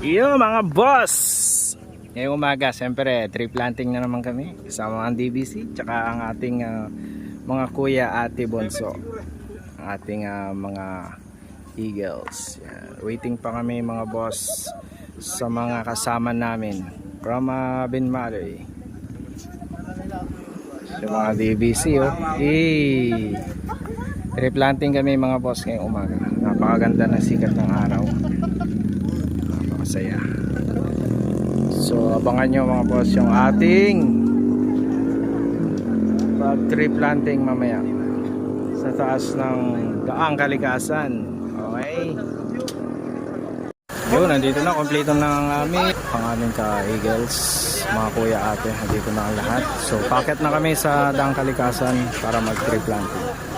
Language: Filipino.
Yo mga boss! Ngayong umaga, siyempre, tree planting na naman kami. Kasama ang DBC, tsaka ang ating mga kuya, ate, bonso. Ang ating mga eagles. Yan. Waiting pa kami mga boss sa mga kasama namin from Binmaroy. Sa mga DBC, oh. Hey! Tree planting kami mga boss ngayong umaga. Napakaganda ng sikat ng araw. Napakasaya. So abangan nyo mga boss yung ating pag tree planting mamaya sa taas ng Daang Kalikasan. Okay. Yun, nandito na, kompleto na ang aming ka-eagles, mga kuya ate, nandito na ang lahat. So packet na kami sa Daang Kalikasan para mag tree planting.